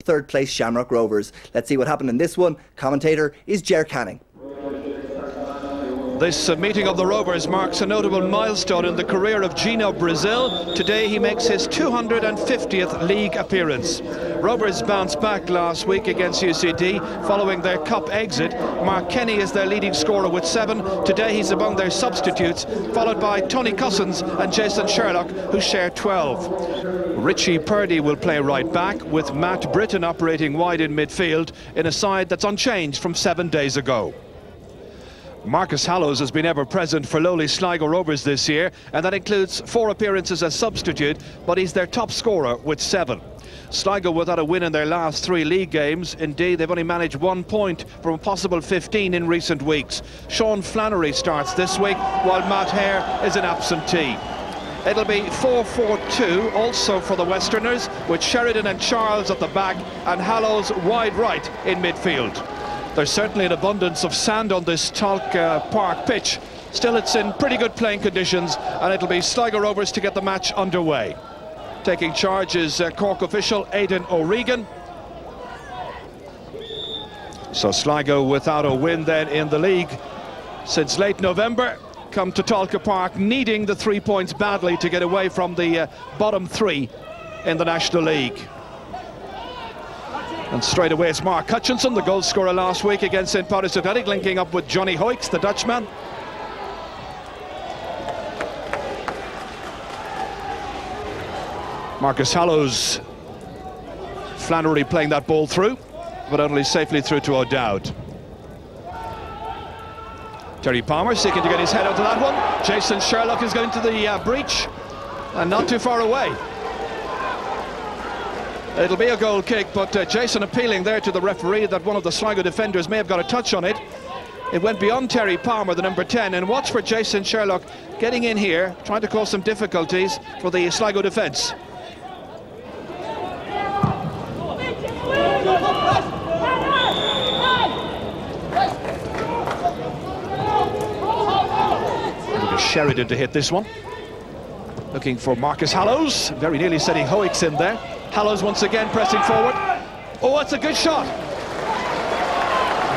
third place Shamrock Rovers. Let's see what happened in this one. Commentator is Ger Canning. This meeting of the Rovers marks a notable milestone in the career of Gino Brazil. Today he makes his 250th league appearance. Rovers bounced back last week against UCD following their cup exit. Mark Kenny is their leading scorer with 7. Today he's among their substitutes, followed by Tony Cousins and Jason Sherlock, who share 12. Richie Purdy will play right back, with Matt Britton operating wide in midfield in a side that's unchanged from 7 days ago. Marcus Hallows has been ever present for lowly Sligo Rovers this year, and that includes 4 appearances as substitute, but he's their top scorer with 7. Sligo without a win in their last 3 league games. Indeed, they've only managed 1 point from a possible 15 in recent weeks. Sean Flannery starts this week, while Matt Hare is an absentee. It'll be 4-4-2 also for the Westerners, with Sheridan and Charles at the back and Hallows wide right in midfield. There's certainly an abundance of sand on this Talc Park pitch. Still, it's in pretty good playing conditions, and it'll be Sligo Rovers to get the match underway. Taking charge is Cork official Aidan O'Regan. So Sligo without a win then in the league since late November, come to Talca Park needing the 3 points badly to get away from the bottom 3 in the National League. And straight away it's Mark Hutchinson, the goal scorer last week against St. Patrick's Athletic, linking up with Johnny Hoyks, the Dutchman. Marcus Hallows, Flannery playing that ball through, but only safely through to O'Dowd. Terry Palmer seeking to get his head onto that one. Jason Sherlock is going to the breach, and not too far away. It'll be a goal kick, but Jason appealing there to the referee that one of the Sligo defenders may have got a touch on it. It went beyond Terry Palmer, the number 10, and watch for Jason Sherlock getting in here, trying to cause some difficulties for the Sligo defence. Sheridan to hit this one. Looking for Marcus Hallows, very nearly setting Hoyks in there. Hallows once again pressing forward. Oh, that's a good shot.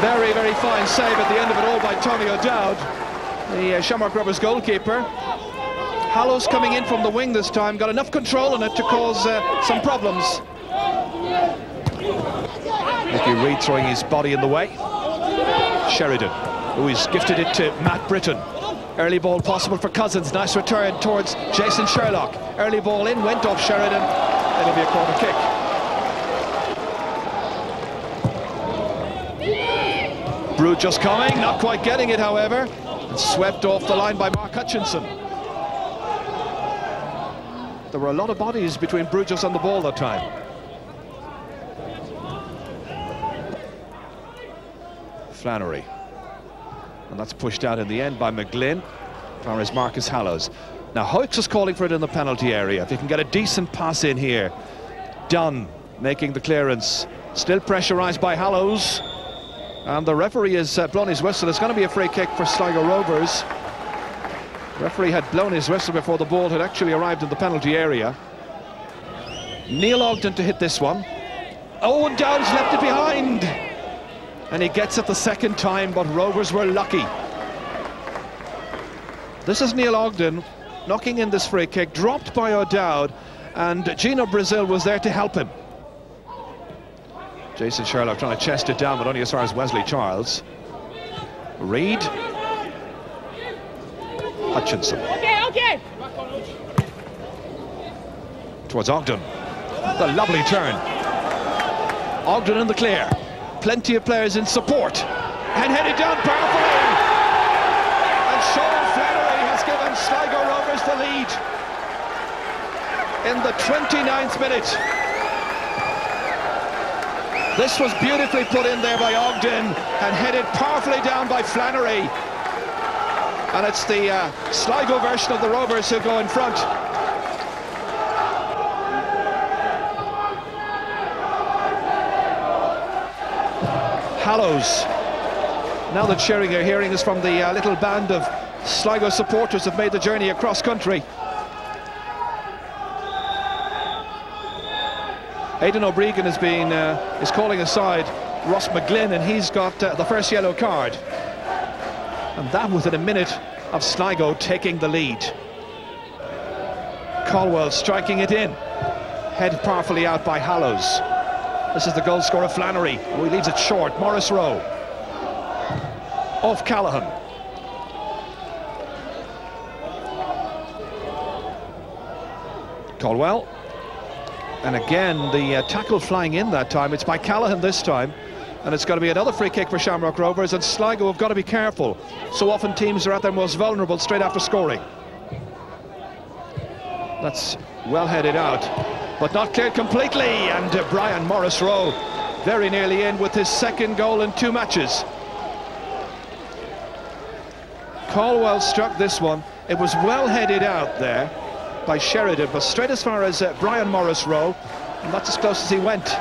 Very, very fine save at the end of it all by Tony O'Dowd, the Shamrock Rovers goalkeeper. Hallows coming in from the wing this time, got enough control on it to cause some problems. Nicky Reid throwing his body in the way. Sheridan, who is gifted it to Matt Britton. Early ball possible for Cousins, nice return towards Jason Sherlock. Early ball in, went off Sheridan. It'll be a corner kick. Brew just coming, not quite getting it however. And swept off the line by Mark Hutchinson. There were a lot of bodies between Bruges and the ball that time. Flannery. And that's pushed out in the end by McGlynn, as far as Marcus Hallows. Now Hoyks is calling for it in the penalty area. If he can get a decent pass in here. Dunn making the clearance. Still pressurised by Hallows. And the referee has blown his whistle. It's going to be a free kick for Sligo Rovers. The referee had blown his whistle before the ball had actually arrived in the penalty area. Neil Ogden to hit this one. Oh, and Dowd's left it behind. And he gets it the second time, but Rovers were lucky. This is Neil Ogden knocking in this free kick, dropped by O'Dowd, and Gino Brazil was there to help him. Jason Sherlock trying to chest it down, but only as far as Wesley Charles. Reid. Hutchinson. Okay. Towards Ogden. The lovely turn. Ogden in the clear. Plenty of players in support. And headed down powerfully. And Sean Flannery has given Sligo Rovers the lead in the 29th minute. This was beautifully put in there by Ogden and headed powerfully down by Flannery. And it's the Sligo version of the Rovers who go in front. Hallows. Now the cheering you're hearing is from the little band of Sligo supporters who've made the journey across country. Aidan O'Brien is calling aside Ross McGlynn, and he's got the first yellow card. And that within a minute of Sligo taking the lead. Caldwell striking it in. Head powerfully out by Hallows. This is the goal scorer Flannery. Oh, he leaves it short. Morris Rowe. Off Callaghan. Caldwell. And again, the tackle flying in that time. It's by Callaghan this time. And it's going to be another free kick for Shamrock Rovers. And Sligo have got to be careful. So often teams are at their most vulnerable straight after scoring. That's well headed out, but not cleared completely. And Brian Morris Rowe very nearly in with his second goal in 2 matches. Caldwell struck this one. It was well headed out there by Sheridan, but straight as far as Brian Morris Rowe, and that's as close as he went.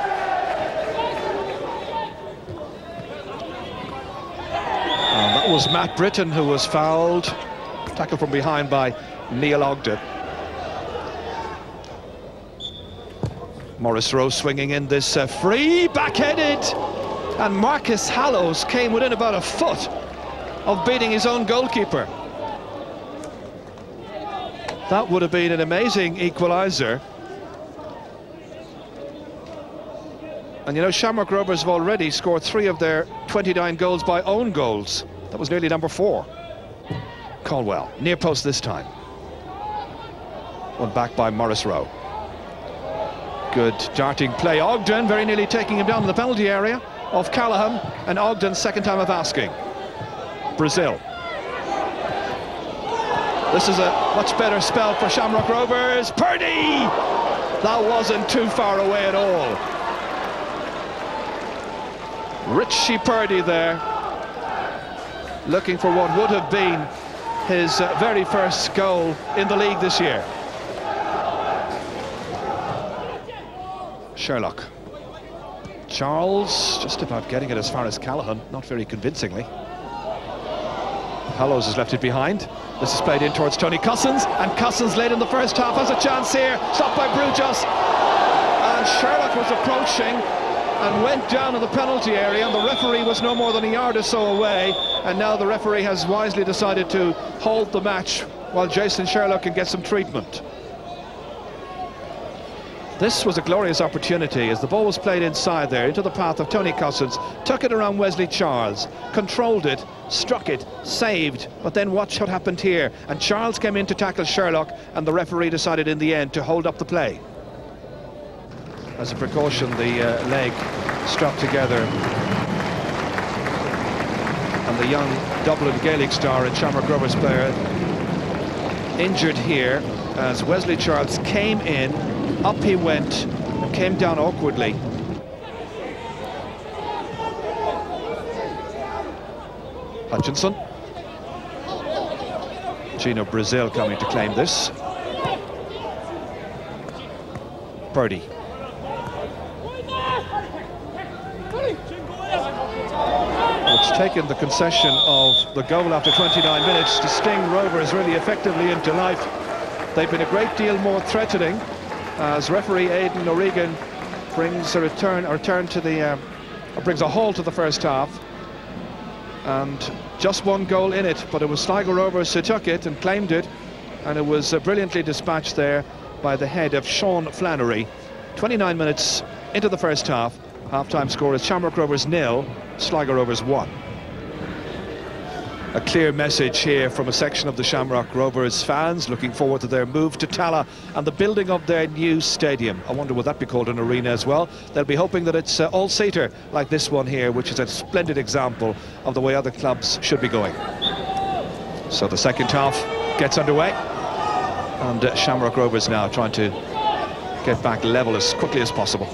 And that was Matt Britton who was fouled. Tackle from behind by Neil Ogden. Morris Rowe swinging in this free, back-headed, and Marcus Hallows came within about a foot of beating his own goalkeeper. That would have been an amazing equaliser. And you know, Shamrock Rovers have already scored 3 of their 29 goals by own goals. That was nearly number 4. Caldwell, near post this time. One back by Morris Rowe. Good darting play. Ogden very nearly taking him down in the penalty area. Off Callaghan, and Ogden's second time of asking. Brazil. This is a much better spell for Shamrock Rovers. Purdy! That wasn't too far away at all. Richie Purdy there, looking for what would have been his very first goal in the league this year. Sherlock. Charles just about getting it as far as Callaghan, not very convincingly. Hallows has left it behind. This is played in towards Tony Cousins, and Cousins late in the first half has a chance here. Stopped by Brujas, and Sherlock was approaching and went down in the penalty area, and the referee was no more than a yard or so away, and now the referee has wisely decided to hold the match while Jason Sherlock can get some treatment. This was a glorious opportunity as the ball was played inside there into the path of Tony Cousins, took it around Wesley Charles, controlled it, struck it, saved, but then watch what happened here, and Charles came in to tackle Sherlock, and the referee decided in the end to hold up the play. As a precaution, the leg strapped together, and the young Dublin Gaelic star and Shamrock Rovers player injured here as Wesley Charles came in. Up he went and came down awkwardly. Hutchinson. Gino Brazil coming to claim this. Purdy. It's taken the concession of the goal after 29 minutes to sting Rovers really effectively into life. They've been a great deal more threatening as referee Aidan O'Regan brings a brings a halt to the first half, and just one goal in it, but it was Sligo Rovers who took it and claimed it, and it was brilliantly dispatched there by the head of Sean Flannery. 29 minutes into the first half, half-time score is Shamrock Rovers 0, Sligo Rovers 1. A clear message here from a section of the Shamrock Rovers fans looking forward to their move to Tala and the building of their new stadium. I wonder will that be called an arena as well. They'll be hoping that it's all-seater like this one here, which is a splendid example of the way other clubs should be going. So the second half gets underway, and Shamrock Rovers now trying to get back level as quickly as possible.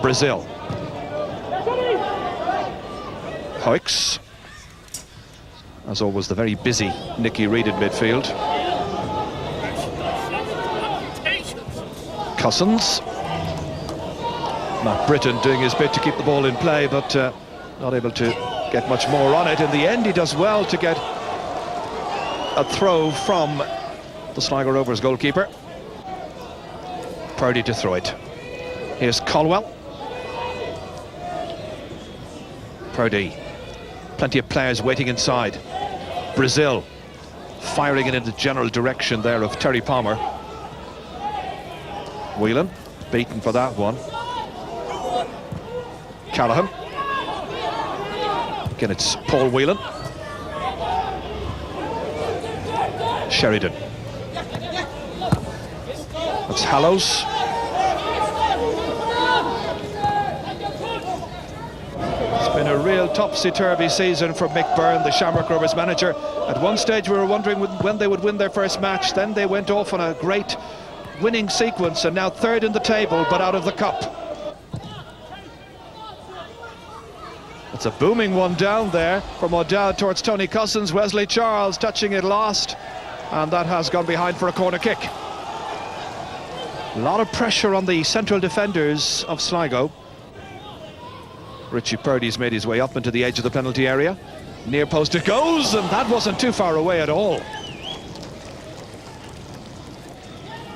Brazil. Hoeks. As always, the very busy Nicky Reid in midfield. Cousins. Matt Britton doing his bit to keep the ball in play, but not able to get much more on it. In the end, he does well to get a throw from the Sligo Rovers goalkeeper. Purdy to throw it. Here's Colwell. Purdy. Plenty of players waiting inside. Brazil firing it in the general direction there of Terry Palmer. Whelan beaten for that one. Callaghan. Again, it's Paul Whelan. Sheridan. That's Hallows. It's been a real topsy-turvy season for Mick Byrne, the Shamrock Rovers manager. At one stage we were wondering when they would win their first match. Then they went off on a great winning sequence, and now third in the table but out of the cup. It's a booming one down there from O'Dowd towards Tony Cousins. Wesley Charles touching it last, and that has gone behind for a corner kick. A lot of pressure on the central defenders of Sligo. Richie Purdy's made his way up into the edge of the penalty area. Near post it goes, and that wasn't too far away at all.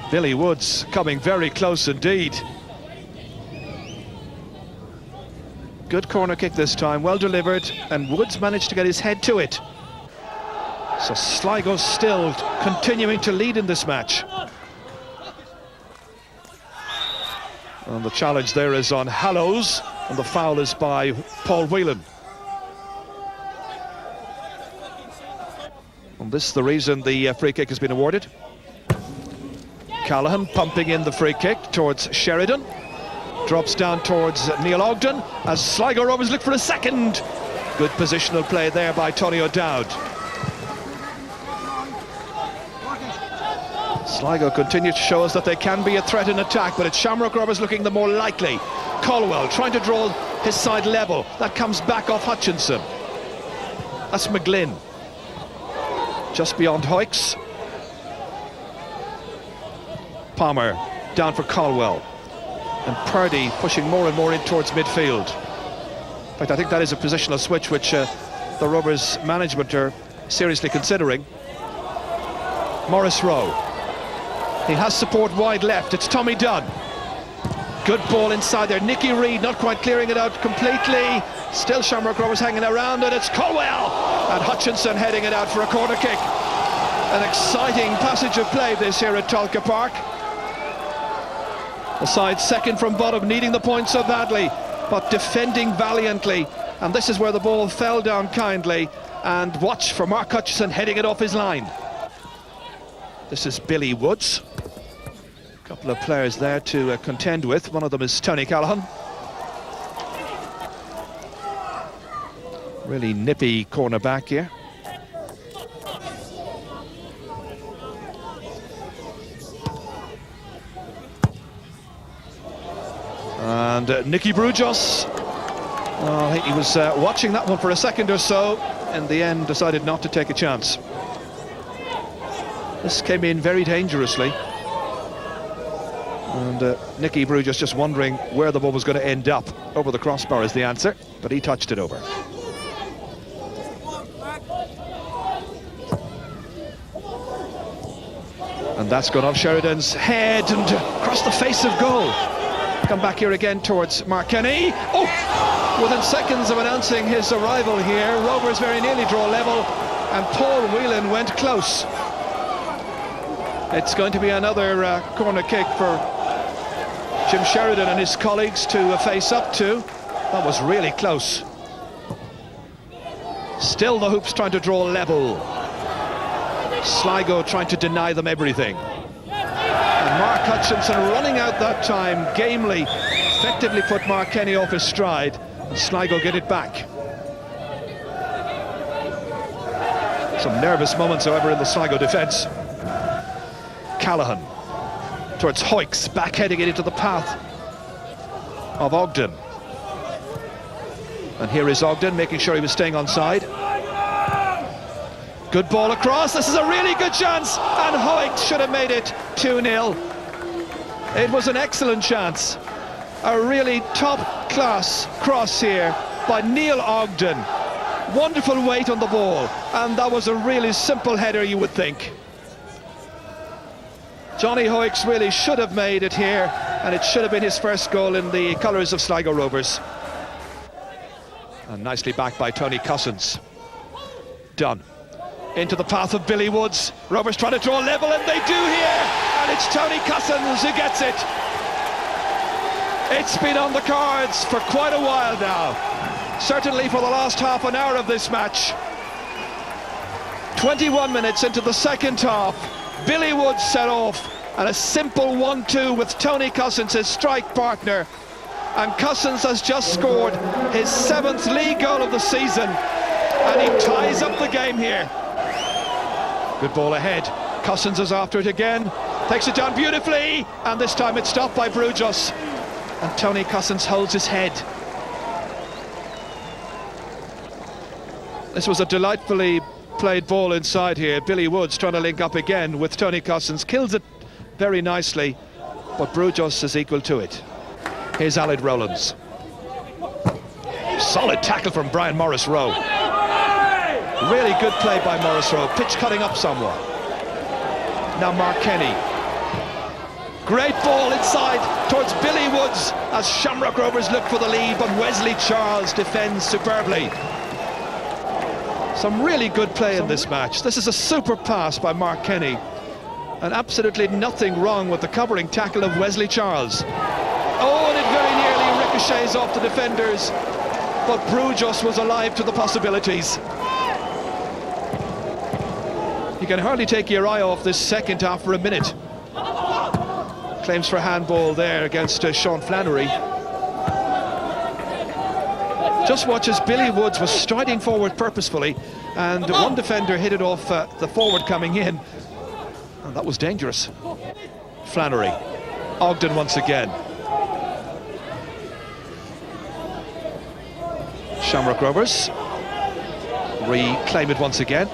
Billy Woods coming very close indeed. Good corner kick this time, well delivered, and Woods managed to get his head to it. So Sligo still continuing to lead in this match. And the challenge there is on Hallows, and the foul is by Paul Whelan. And this is the reason the free kick has been awarded. Callaghan pumping in the free kick towards Sheridan. Drops down towards Neil Ogden as Sligo Rovers look for a second. Good positional play there by Tony O'Dowd. Sligo continue to show us that they can be a threat in attack, but it's Shamrock Rovers looking the more likely. Colwell trying to draw his side level. That comes back off Hutchinson. That's McGlynn. Just beyond Hoyks. Palmer down for Colwell. And Purdy pushing more and more in towards midfield. In fact, I think that is a positional switch which the Rovers management are seriously considering. Morris Rowe. He has support wide left. It's Tommy Dunn. Good ball inside there. Nicky Reid not quite clearing it out completely. Still Shamrock Rovers hanging around, and it's Colwell. And Hutchinson heading it out for a corner kick. An exciting passage of play this here at Tolka Park. The side second from bottom, needing the point so badly, but defending valiantly. And this is where the ball fell down kindly. And watch for Mark Hutchinson heading it off his line. This is Billy Woods. A couple of players there to contend with. One of them is Tony Callaghan. Really nippy corner back here. And Nicky Brujos, I think he was watching that one for a second or so. In the end, decided not to take a chance. This came in very dangerously. And Nicky Brujos just wondering where the ball was going to end up. Over the crossbar is the answer, but he touched it over. And that's gone off Sheridan's head and across the face of goal. Come back here again towards Mark Kenny. Oh! Within seconds of announcing his arrival here, Rovers very nearly draw level, and Paul Whelan went close. It's going to be another corner kick for Jim Sheridan and his colleagues to face up to. That was really close. Still the Hoops trying to draw level. Sligo trying to deny them everything. And Mark Hutchinson running out that time gamely, effectively put Mark Kenny off his stride, and Sligo get it back. Some nervous moments, however, in the Sligo defence. Callaghan towards Hoyks, back-heading it into the path of Ogden. And here is Ogden, making sure he was staying onside. Good ball across, this is a really good chance, and Hoyks should have made it 2-0. It was an excellent chance. A really top-class cross here by Neil Ogden. Wonderful weight on the ball, and that was a really simple header, you would think. Johnny Hoyks really should have made it here. and it should have been his first goal in the colours of Sligo Rovers. And nicely back by Tony Cousins. Done. Into the path of Billy Woods. Rovers trying to draw level, and they do here, and it's Tony Cousins who gets it. It's been on the cards for quite a while now, certainly for the last half an hour of this match. 21 minutes into the second half, Billy Woods set off, and a simple 1-2 with Tony Cousins, his strike partner, and Cousins has just scored his 7th league goal of the season, and he ties up the game here. Good ball ahead. Cousins is after it again, takes it down beautifully, and this time it's stopped by Brujos, and Tony Cousins holds his head. This was a delightfully played ball inside here. Billy Woods trying to link up again with Tony Cousins, kills it very nicely, but Brujos is equal to it. Here's Aled Rowlands. Solid tackle from Brian Morris-Rowe. Really good play by Morris-Rowe, pitch cutting up somewhat. Now Mark Kenny. Great ball inside towards Billy Woods as Shamrock Rovers look for the lead, but Wesley Charles defends superbly. Some really good play in this match. This is a super pass by Mark Kenny, and absolutely nothing wrong with the covering tackle of Wesley Charles. Oh, and it very nearly ricochets off the defenders, but Brujos was alive to the possibilities. You can hardly take your eye off this second half for a minute. Claims for handball there against Sean Flannery. Just watch as Billy Woods was striding forward purposefully, and one defender hit it off the forward coming in, and that was dangerous. Flannery, Ogden once again. Shamrock Rovers reclaim it once again.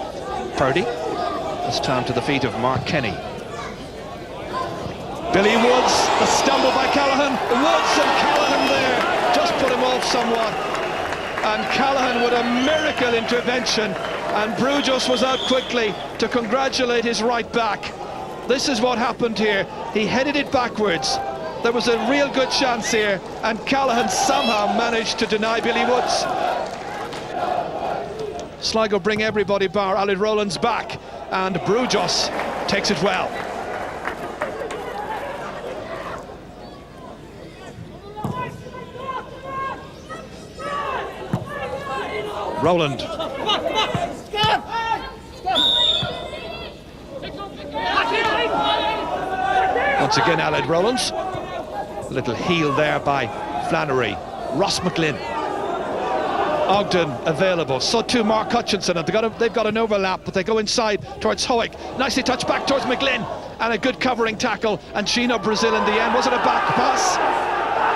Purdy, this time to the feet of Mark Kenny. Billy Woods, the stumble by Callaghan. Woods and Callaghan there, just put him off somewhat. And Callaghan with a miracle intervention, and Brujos was out quickly to congratulate his right back. This is what happened here. He headed it backwards. There was a real good chance here, and Callaghan somehow managed to deny Billy Woods. Sligo bring everybody bar Aled Rowlands back, and Brujos takes it well. Rowland. Once again, Aled Rowlands. A little heel there by Flannery. Ross McGlynn. Ogden available. So too Mark Hutchinson, and they've got an overlap, but they go inside towards Howick. Nicely touched back towards McGlynn, and a good covering tackle. And Gino Brazil in the end. Was it a back pass?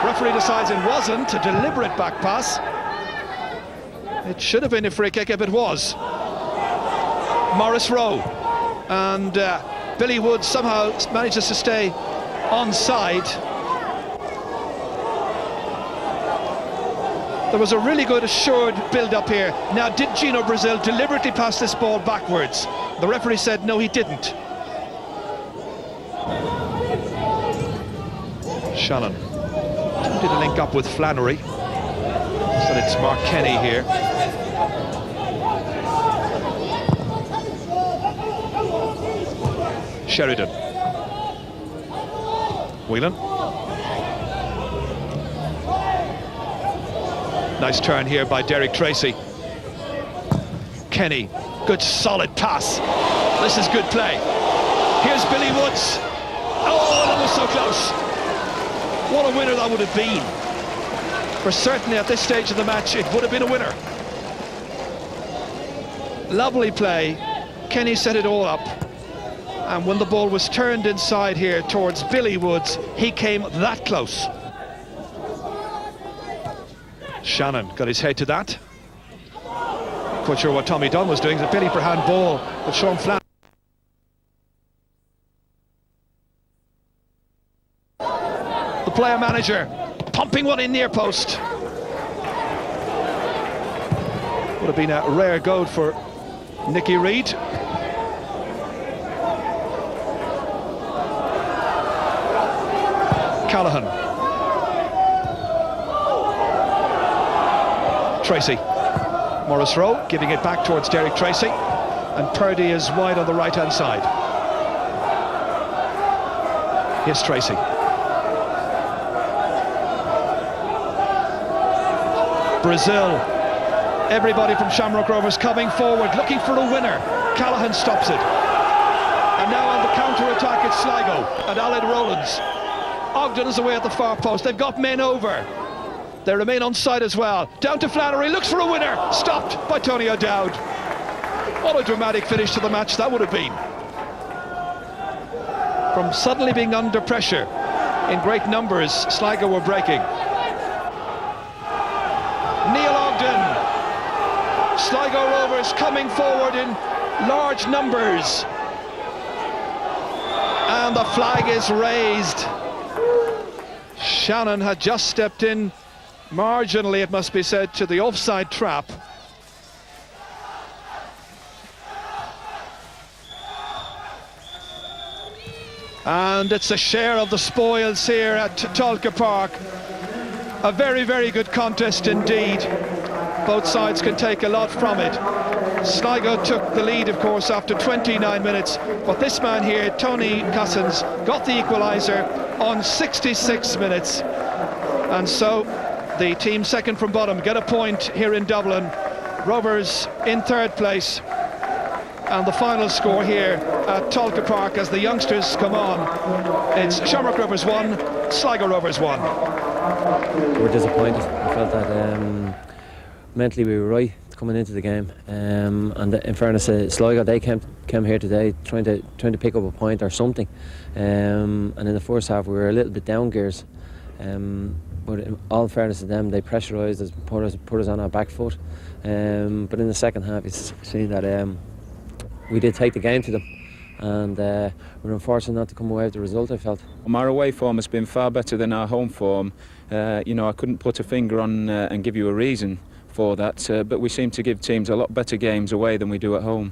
Referee decides it wasn't. A deliberate back pass. It should have been a free kick if it was. Morris-Rowe, and Billy Woods somehow manages to stay onside. There was a really good assured build-up here. Now, did Gino Brazil deliberately pass this ball backwards? The referee said no, he didn't. Shannon attempted to link up with Flannery, so it's Mark Kenny here. Sheridan. Whelan. Nice turn here by Derek Tracy. Kenny, good solid pass. This is good play. Here's Billy Woods. Oh, that was so close. What a winner that would have been. For certainly at this stage of the match, it would have been a winner. Lovely play. Kenny set it all up. And when the ball was turned inside here towards Billy Woods, he came that close. Shannon got his head to that. Quite sure what Tommy Dunn was doing. The Billy for handball with Sean Flannery. The player manager pumping one in near post. Would have been a rare goal for Nicky Reid. Callaghan. Tracy. Morris Rowe giving it back towards Derek Tracy, and Purdy is wide on the right hand side. Here's Tracy. Brazil. Everybody from Shamrock Rovers coming forward, looking for a winner. Callaghan stops it. And now on the counter-attack, it's Sligo and Alan Rowlands. Ogden is away at the far post. They've got men over. They remain on side as well. Down to Flannery, looks for a winner. Stopped by Tony O'Dowd. What a dramatic finish to the match that would have been. From suddenly being under pressure in great numbers, Sligo were breaking. Neil Ogden. Sligo Rovers coming forward in large numbers. And the flag is raised. Shannon had just stepped in marginally, it must be said, to the offside trap. And it's a share of the spoils here at Tolka Park. A very, very good contest indeed. Both sides can take a lot from it. Sligo took the lead, of course, after 29 minutes, but this man here, Tony Cousins, got the equaliser on 66 minutes. And so the team second from bottom get a point here in Dublin. Rovers in third place. And the final score here at Tolka Park as the youngsters come on. It's Shamrock Rovers 1, Sligo Rovers 1. We're disappointed. I felt that mentally we were right coming into the game, and in fairness, Sligo, they came here today trying to pick up a point or something, and in the first half we were a little bit down gears, but in all fairness to them, they pressurised us, put us on our back foot, but in the second half you see that we did take the game to them, and we're unfortunate not to come away with the result, I felt. Our away form has been far better than our home form. I couldn't put a finger on and give you a reason for that, but we seem to give teams a lot better games away than we do at home.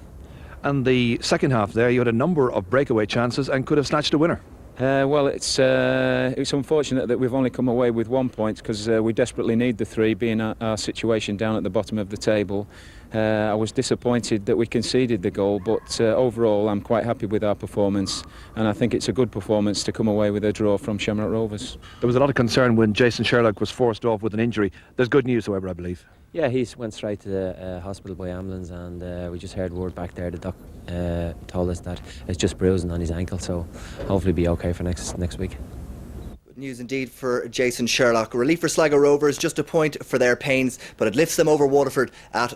And the second half there, you had a number of breakaway chances and could have snatched a winner. Well, it's unfortunate that we've only come away with 1 point, because we desperately need the 3, being our situation down at the bottom of the table. I was disappointed that we conceded the goal, but overall I'm quite happy with our performance, and I think it's a good performance to come away with a draw from Shamrock Rovers. There was a lot of concern when Jason Sherlock was forced off with an injury. There's good news, however, I believe. Yeah, he went straight to the hospital by ambulance, and we just heard word back there. The doc told us that it's just bruising on his ankle, so hopefully be okay for next week. Good news indeed for Jason Sherlock. Relief for Sligo Rovers, just a point for their pains, but it lifts them over Waterford at